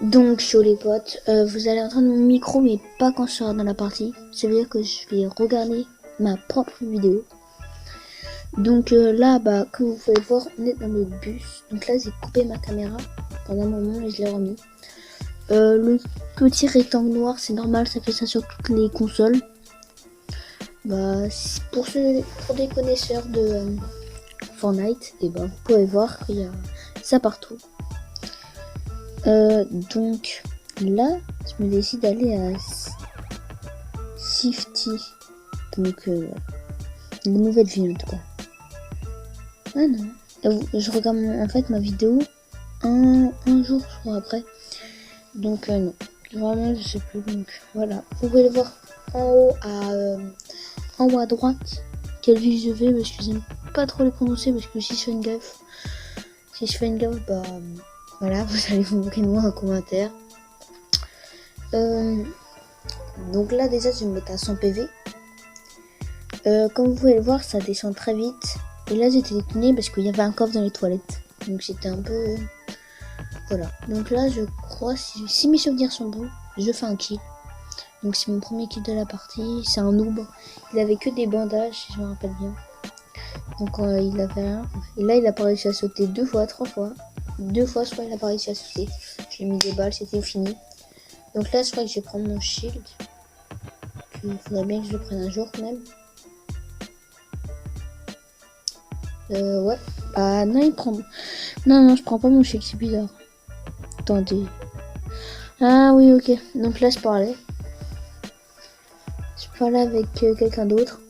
Donc, chaud les potes, vous allez entendre mon micro, mais pas quand je serai dans la partie. Ça veut dire que je vais regarder ma propre vidéo. Donc là, comme vous pouvez voir, on est dans le bus. Donc là, j'ai coupé ma caméra pendant un moment et je l'ai remis. Le petit rectangle noir, c'est normal, ça fait ça sur toutes les consoles. Pour des connaisseurs de Fortnite, et vous pouvez voir qu'il y a ça partout. Donc là, je me décide d'aller à Safety. Donc la nouvelle ville en tout cas. Ah non. Je regarde en fait ma vidéo un jour je crois après. Donc non. Vraiment je sais plus. Donc voilà. Vous pouvez le voir en haut à droite. Quelle ville je vais parce que j'aime pas trop les prononcer parce que si je fais une gaffe, voilà, vous allez vous moquer de moi en commentaire. Donc là déjà je vais me mettre à 100 PV. Comme vous pouvez le voir, ça descend très vite. Et là j'étais étonnée parce qu'il y avait un coffre dans les toilettes. Donc c'était un peu... Voilà. Donc là je crois, si mes souvenirs sont bons, je fais un kill. Donc c'est mon premier kill de la partie. C'est un noob. Il avait que des bandages, si je me rappelle bien. Donc il avait rien. Et là il a pas réussi à sauter 2 fois, 3 fois. 2 fois je crois il a pas réussi à sauter. Je lui ai mis des balles, c'était fini. Donc là je crois que je vais prendre mon shield. Il faudrait bien que je le prenne un jour quand même. Ouais. Ah non, il prend... Non, je prends pas mon chèque, c'est bizarre. Attendez. Ah oui, ok. Donc là, je parlais avec quelqu'un d'autre.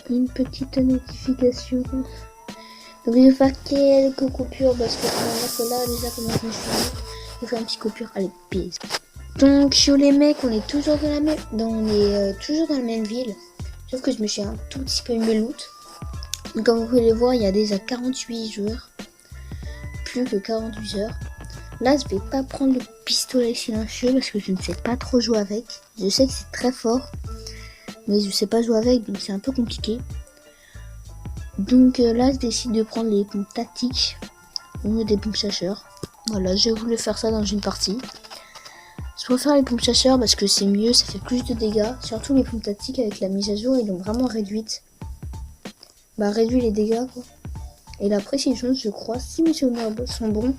Une petite notification. Donc je vais faire quelques coupures parce que là, déjà, comment je me suis dit, je vais faire une petite coupure. Allez, peace. Donc, sur les mecs, on est toujours toujours dans la même ville. Sauf que je me suis un tout petit peu mis loot. Donc, comme vous pouvez le voir, il y a déjà 48 joueurs. Plus que 48 heures. Là, je vais pas prendre le pistolet silencieux parce que je ne sais pas trop jouer avec. Je sais que c'est très fort, mais je sais pas jouer avec, donc c'est un peu compliqué. Donc là, je décide de prendre les pompes tactiques au lieu des pompes chasseurs. Voilà, j'ai voulu faire ça dans une partie. Je préfère les pompes chasseurs parce que c'est mieux, ça fait plus de dégâts. Surtout les pompes tactiques avec la mise à jour, ils l'ont vraiment réduite. Réduit les dégâts quoi. Et la précision, je crois, si mes souvenirs sont bons,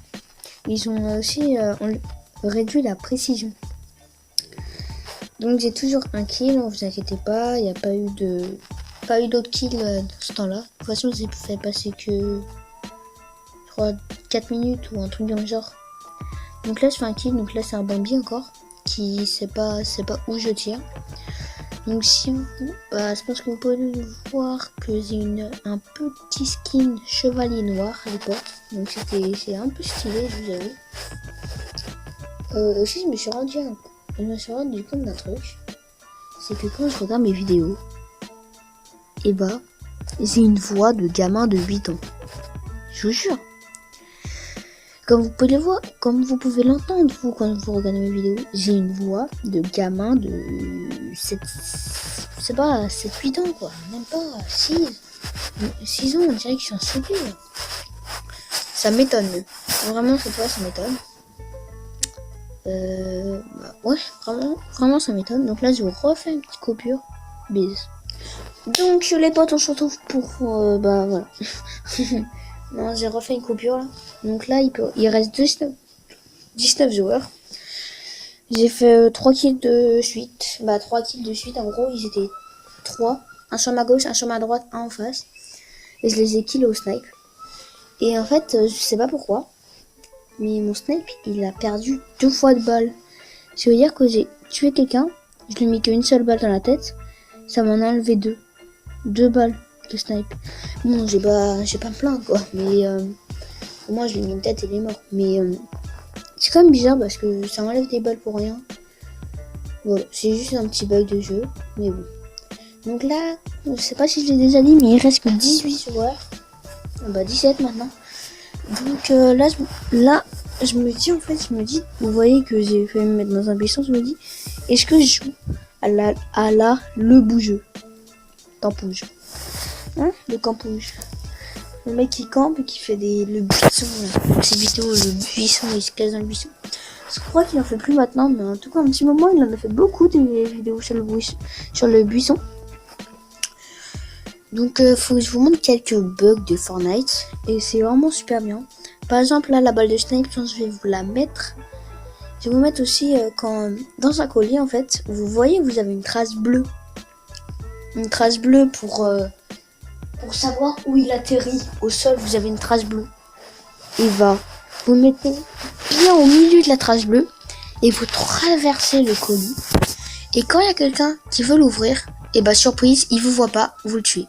ils ont aussi réduit la précision. Donc j'ai toujours un kill, ne vous inquiétez pas, il n'y a pas eu d'autres kills dans ce temps-là. De toute façon, j'ai fait passer que je crois 4 minutes ou un truc dans le genre. Donc là je fais un kill, donc là c'est un Bambi encore, qui c'est pas où je tire. Donc si vous, je pense que vous pouvez voir que j'ai un petit skin chevalier noir à l'époque. Donc c'est un peu stylé, je vous avoue. Aussi je me suis rendu compte d'un truc. C'est que quand je regarde mes vidéos, j'ai une voix de gamin de 8 ans. Je vous jure. Comme vous pouvez l'entendre vous quand vous regardez mes vidéos, j'ai une voix de gamin de 7-8 ans quoi, même pas 6 ans, on dirait qu'ils sont soupés. Ça m'étonne. Vraiment cette fois ça m'étonne. Ouais, vraiment ça m'étonne. Donc là je vous refais une petite coupure. Bis. Donc les potes on se retrouve pour voilà. Non, j'ai refait une coupure là. Donc là il reste 19 joueurs. J'ai fait 3 kills de suite. 3 kills de suite en gros, ils étaient 3. Un sur ma gauche, un sur ma droite, un en face. Et je les ai killés au snipe. Et en fait, je sais pas pourquoi, mais mon snipe, il a perdu 2 fois de balles. Ça veut dire que j'ai tué quelqu'un, je lui ai mis qu'une seule balle dans la tête, ça m'en a enlevé 2. 2 balles de snipe. Bon, j'ai pas me plaindre quoi, mais au moins je lui ai mis une tête et il est mort. Mais c'est quand même bizarre parce que ça enlève des balles pour rien. Voilà, c'est juste un petit bug de jeu, mais bon. Donc là, je sais pas si je l'ai déjà dit, mais il reste que 18 joueurs. 17 maintenant. Donc là, je me dis, vous voyez que j'ai fait me mettre dans un buisson, je me dis, est-ce que je joue à le bougeux. Tampouge. Hein, le campouge. Le mec qui campe et qui fait le buisson, là. Cette vidéo, le buisson, il se casse dans le buisson. Je crois qu'il en fait plus maintenant, mais en tout cas, un petit moment, il en a fait beaucoup des vidéos sur le buisson. Donc, faut que je vous montre quelques bugs de Fortnite. Et c'est vraiment super bien. Par exemple, là, la balle de snipe, je vais vous la mettre. Je vais vous mettre aussi quand dans un collier, en fait, vous voyez, vous avez une trace bleue. Une trace bleue pour savoir où il atterrit. Au sol, vous avez une trace bleue. Et vous mettez bien au milieu de la trace bleue et vous traversez le colis. Et quand il y a quelqu'un qui veut l'ouvrir, et bah surprise, il vous voit pas, vous le tuez.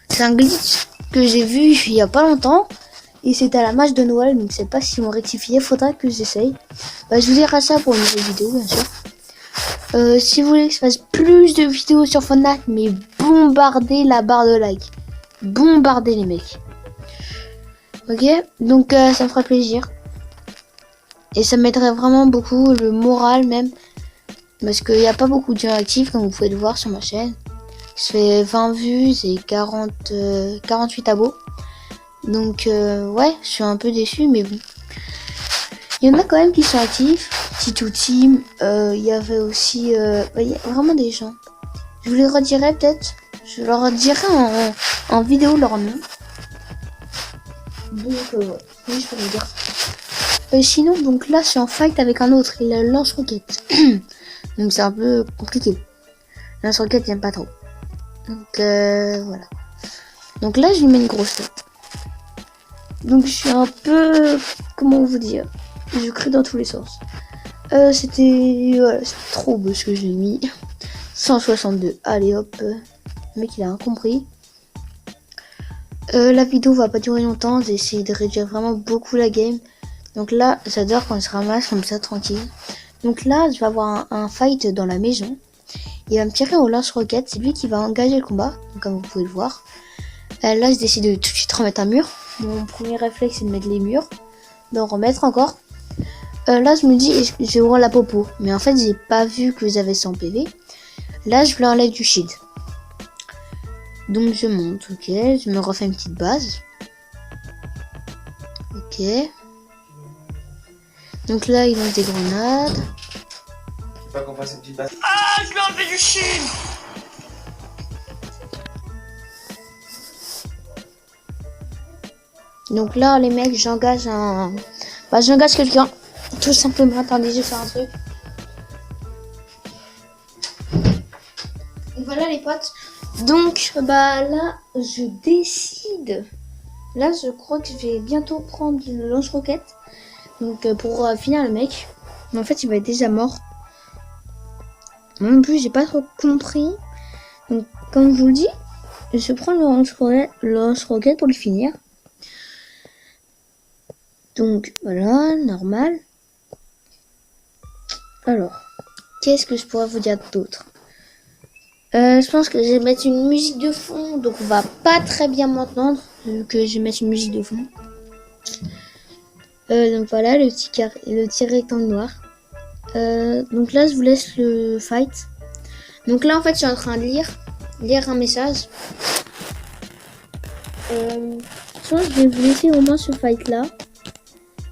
C'est un glitch que j'ai vu il y a pas longtemps et c'était à la match de Noël, donc je sais pas s'ils m'ont rectifié, faudra que j'essaye. Bah, je vous dirai ça pour une nouvelle vidéo, bien sûr. Si vous voulez que je fasse plus de vidéos sur Fortnite, mais bombardez la barre de like. Bombardez les mecs. Ok, donc ça me fera plaisir. Et ça m'aiderait vraiment beaucoup, le moral même. Parce qu'il n'y a pas beaucoup de gens actifs, comme vous pouvez le voir sur ma chaîne. Je fais 20 vues et 48 abos. Donc ouais, je suis un peu déçu, mais bon. Il y en a quand même qui sont actifs. Tito Team, il y avait aussi... il y a vraiment des gens. Je vous les redirai peut-être. Je leur redirai en vidéo leur nom. Donc ouais, oui, je peux vous dire. Sinon, donc là, je suis en fight avec un autre. Il a le lance-roquette. Donc c'est un peu compliqué. Lance-roquette, j'aime pas trop. Donc voilà. Donc là, je lui mets une grosse tête. Donc je suis un peu... Comment vous dire? Je crie dans tous les sens. C'était... Voilà, c'est trop beau ce que j'ai mis. 162. Allez hop. Le mec, il a rien compris. La vidéo va pas durer longtemps. J'ai essayé de réduire vraiment beaucoup la game. Donc là, j'adore quand il se ramasse comme ça, tranquille. Donc là, je vais avoir un fight dans la maison. Il va me tirer au lance-roquette. C'est lui qui va engager le combat. Donc comme vous pouvez le voir. Là, je décide de tout de suite remettre un mur. Mon premier réflexe, c'est de mettre les murs. D'en remettre encore. Là, je me dis, je vais ouvrir la popo. Mais en fait, j'ai pas vu que j'avais 100 PV. Là, je leur enlève du shield. Donc, je monte. Ok. Je me refais une petite base. Ok. Donc là, il lance des grenades. Faut pas qu'on fasse une petite base. Ah, je lui ai enlevé du shield. Donc là, les mecs, j'engage j'engage quelqu'un. Tout simplement. Attendez, je vais faire un truc. Et voilà les potes. Donc, là, je décide. Là, je crois que je vais bientôt prendre le lance-roquette. Donc, pour finir le mec. Mais en fait, il va être déjà mort. Moi non plus, j'ai pas trop compris. Donc, comme je vous le dis, je prends le lance-roquette pour le finir. Donc, voilà, normal. Alors, qu'est-ce que je pourrais vous dire d'autre? Je pense que je vais mettre une musique de fond, donc on va pas très bien m'entendre, vu que je vais mettre une musique de fond. Donc voilà, le petit rectangle noir. Donc là, je vous laisse le fight. Donc là, en fait, je suis en train de lire un message. Je pense que je vais vous laisser au moins ce fight-là.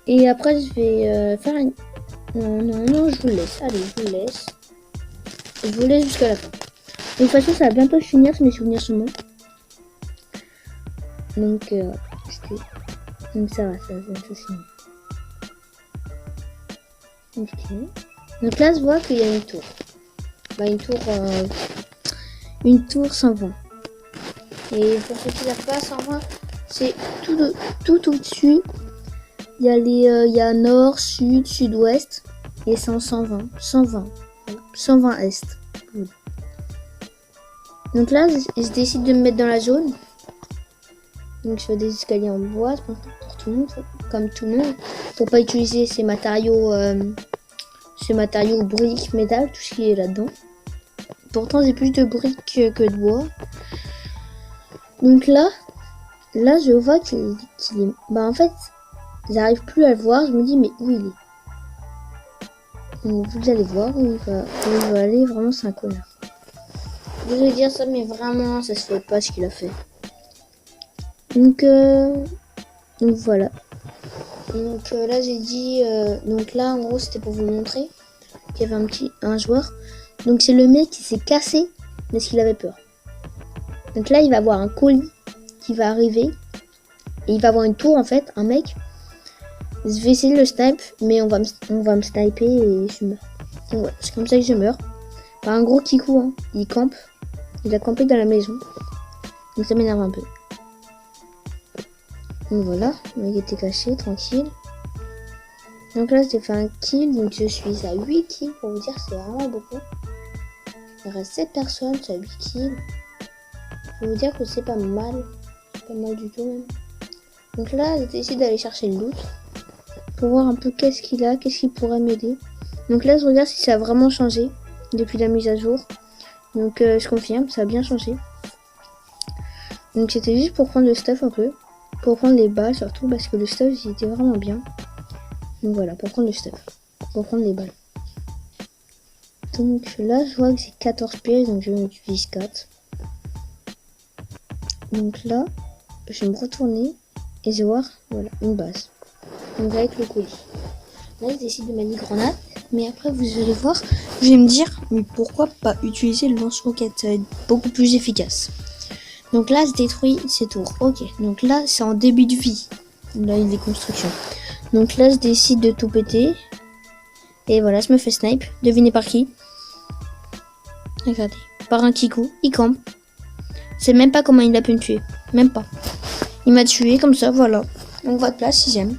Et après, je vais faire une... Non, je vous laisse. Allez, je vous laisse. Je vous laisse jusqu'à la fin. De toute façon, ça va bientôt finir, mes souvenirs sont bons. Donc, donc ça va, ça finit. Ok. Donc là, je vois qu'il y a une tour. Une tour 120. Et pour ceux qui savent pas, 120, c'est tout au-dessus. Il y a nord, sud, sud-ouest. Et c'est en 120. 120 est. Voilà. Donc là, je décide de me mettre dans la zone. Donc je fais des escaliers en bois, pour tout le monde, comme tout le monde, pour pas utiliser ces matériaux briques, métal, tout ce qui est là-dedans. Pourtant, j'ai plus de briques que de bois. Donc là, je vois qu'il est... en fait, j'arrive plus à le voir. Je me dis, mais où il est? Donc, vous allez voir où il va aller. Vraiment, c'est un connard. Vous allez dire ça, mais vraiment, ça se fait pas ce qu'il a fait. Donc voilà. Donc là j'ai dit, donc là en gros c'était pour vous montrer qu'il y avait un joueur. Donc c'est le mec qui s'est cassé parce qu'il avait peur. Donc là il va avoir un colis qui va arriver et il va avoir une tour en fait, un mec. Je vais essayer de le snipe, mais on va me sniper et je meurs. Donc voilà, c'est comme ça que je meurs. Par un gros kikou, hein. Il campe. Il a campé dans la maison. Donc ça m'énerve un peu. Donc voilà, le mec était caché, tranquille. Donc là j'ai fait un kill, donc je suis à 8 kills pour vous dire, c'est vraiment beaucoup. Il reste 7 personnes, c'est à 8 kills. Je vais vous dire que c'est pas mal. C'est pas mal du tout même. Donc là j'ai décidé d'aller chercher le loot. Pour voir un peu qu'est-ce qu'il a, qu'est-ce qui pourrait m'aider. Donc là je regarde si ça a vraiment changé depuis la mise à jour. Donc je confirme, ça a bien changé. Donc c'était juste pour prendre le stuff un peu. Pour prendre les balles surtout parce que le stuff il était vraiment bien. Donc voilà, pour prendre le stuff. Pour prendre les balles. Donc là je vois que j'ai 14 pièces, donc je vais utiliser 4. Donc là, je vais me retourner et je vais voir, voilà, une base. Donc avec le colis. Là je décide de manier grenade, mais après vous allez voir, je vais me dire, mais pourquoi pas utiliser le lance-roquette, ça va être beaucoup plus efficace. Donc là je détruis ces tours, ok, donc là c'est en début de vie, là il y a des constructions. Donc là je décide de tout péter, et voilà je me fais snipe, devinez par qui? Regardez, par un kikou, il campe. C'est même pas comment il a pu me tuer, même pas. Il m'a tué comme ça, voilà. Donc votre place 6ème.